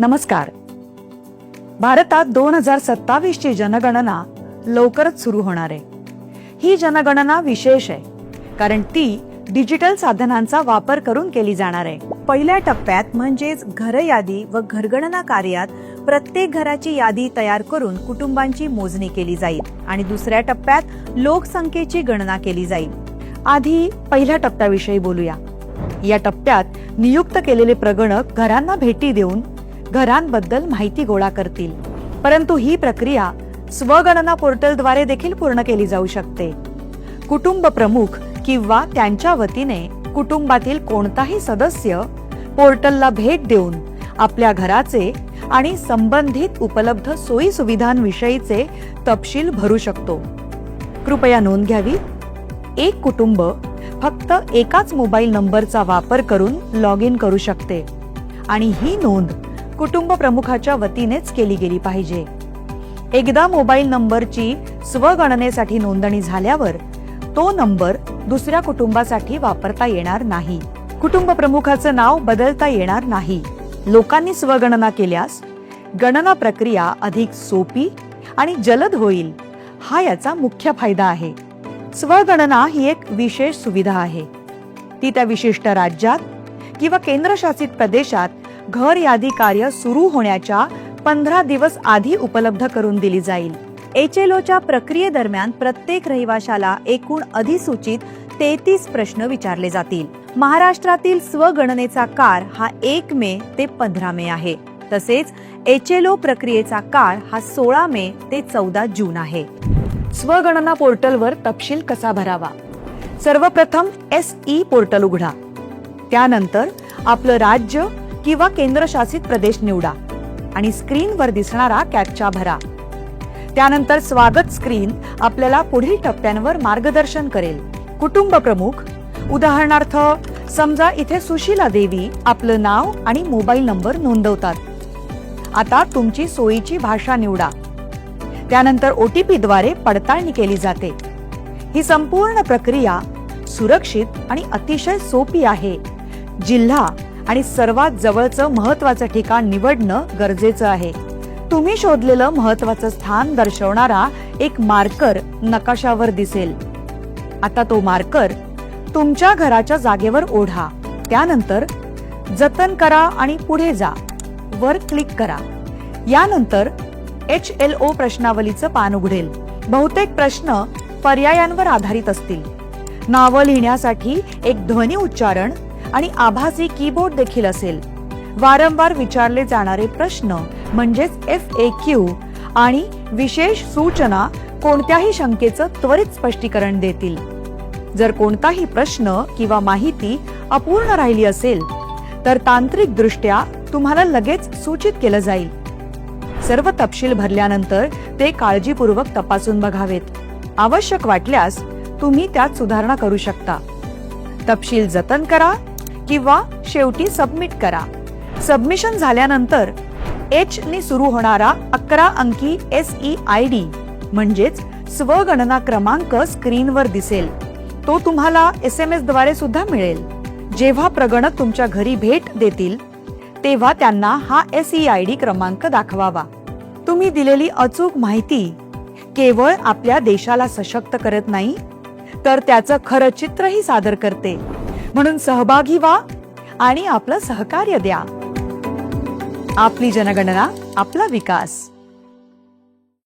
नमस्कार. भारतात 2027 ची जनगणना लवकरच सुरू होणार आहे. ही जनगणना विशेष आहे कारण ती डिजिटल साधनांचा वापर करून केली जाणार आहे. पहिल्या टप्प्यात म्हणजेच घर यादी व घरगणना कार्यात प्रत्येक घराची यादी तयार करून कुटुंबांची मोजणी केली जाईल आणि दुसऱ्या टप्प्यात लोकसंख्येची गणना केली जाईल. आधी पहिल्या टप्प्याविषयी बोलूया. या टप्प्यात नियुक्त केलेले प्रगणक घरांना भेटी देऊन घरांबद्दल माहिती गोळा करतील. परंतु ही प्रक्रिया स्वगणना पोर्टलद्वारे देखील पूर्ण केली जाऊ शकते. कुटुंब प्रमुख किंवा त्यांच्या वतीने कुटुंबातील कोणताही सदस्य पोर्टलला भेट देऊन आपल्या घराचे आणि संबंधित उपलब्ध सोयी सुविधांविषयीचे तपशील भरू शकतो. कृपया नोंद घ्यावी. एक कुटुंब फक्त एकाच मोबाईल नंबरचा वापर करून लॉग इन करू शकते आणि ही नोंद कुटुंब प्रमुखाच्या वतीनेच केली गेली पाहिजे. एकदा मोबाईल नंबरची स्वगणनेसाठी नोंदणी झाल्यावर तो नंबर दुसऱ्या कुटुंबासाठी वापरता येणार नाही. कुटुंब प्रमुखाचं नाव बदलता येणार नाही. लोकांनी स्वगणना केल्यास गणना प्रक्रिया अधिक सोपी आणि जलद होईल. हा याचा मुख्य फायदा आहे. स्वगणना ही एक विशेष सुविधा आहे. ती त्या विशिष्ट राज्यात किंवा केंद्रशासित प्रदेशात घर यादी कार्य सुरू होण्याच्या 15 दिवस आधी उपलब्ध करून दिली जाईल. HLOच्या प्रक्रियेदरम्यान प्रत्येक रहिवाशाला एकूण अधिसूचित 33 प्रश्न विचारले जातील. महाराष्ट्रातील स्वगणनेचा काळ हा 1 मे ते 15 मे आहे. तसेच HLO प्रक्रियेचा काळ हा 16 मे ते 14 जून आहे. स्वगणना पोर्टलवर तपशील कसा भरावा? सर्वप्रथम SE पोर्टल उघडा. त्यानंतर आपलं राज्य किंवा केंद्रशासित प्रदेश निवडा आणि स्क्रीनवर दिसणारा कॅप्चा भरा. त्यानंतर स्वागत स्क्रीन आपल्याला पुढील टप्प्यांवर मार्गदर्शन करेल. कुटुंब प्रमुख, उदाहरणार्थ समजा इथे सुशीला देवी आपलं नाव आणि मोबाईल नंबर नोंदवतात. आता तुमची सोयीची भाषा निवडा. त्यानंतर OTP द्वारे पडताळणी केली जाते. ही संपूर्ण प्रक्रिया सुरक्षित आणि अतिशय सोपी आहे. जिल्हा आणि सर्वात जवळचं महत्वाचं ठिकाण निवडणं गरजेचं आहे. तुम्ही शोधलेलं महत्वाचं स्थान दर्शवणारा एक मार्कर नकाशावर दिसेल. आता तो मार्कर तुमच्या घराच्या जागेवर ओढा. त्यानंतर जतन करा आणि पुढे जा वर क्लिक करा. यानंतर HLO प्रश्नावलीचं पान उघडेल. बहुतेक प्रश्न पर्यायांवर आधारित असतील. नावं लिहिण्यासाठी एक ध्वनी उच्चारण आणि आभासी कीबोर्ड देखील असेल. वारंवार विचारले जाणारे प्रश्न म्हणजेच FAQ आणि विशेष सूचना कोणत्याही शंकेचं त्वरित स्पष्टीकरण देतील. जर कोणताही प्रश्न किंवा माहिती अपूर्ण राहिली असेल तर तांत्रिकदृष्ट्या तुम्हाला लगेच सूचित केलं जाईल. सर्व तपशील भरल्यानंतर ते काळजीपूर्वक तपासून बघावेत. आवश्यक वाटल्यास तुम्ही त्यात सुधारणा करू शकता. तपशील जतन करा किंवा शेवटी सबमिट करा. सबमिशन झाल्यानंतर H ने सुरू होणारा 11 अंकी SEID म्हणजेच स्वगणना क्रमांक स्क्रीनवर दिसेल. तो तुम्हाला SMS द्वारे सुद्धा मिळेल. जेव्हा प्रगणक तुमच्या घरी भेट देतील तेव्हा त्यांना हा SEID क्रमांक दाखवावा. तुम्ही दिलेली अचूक माहिती केवळ आपल्या देशाला सशक्त करत नाही तर त्याचं खरं चित्रही सादर करते. म्हणून सहभागी व्हा आणि आपलं सहकार्य द्या. आपली जनगणना, आपला विकास.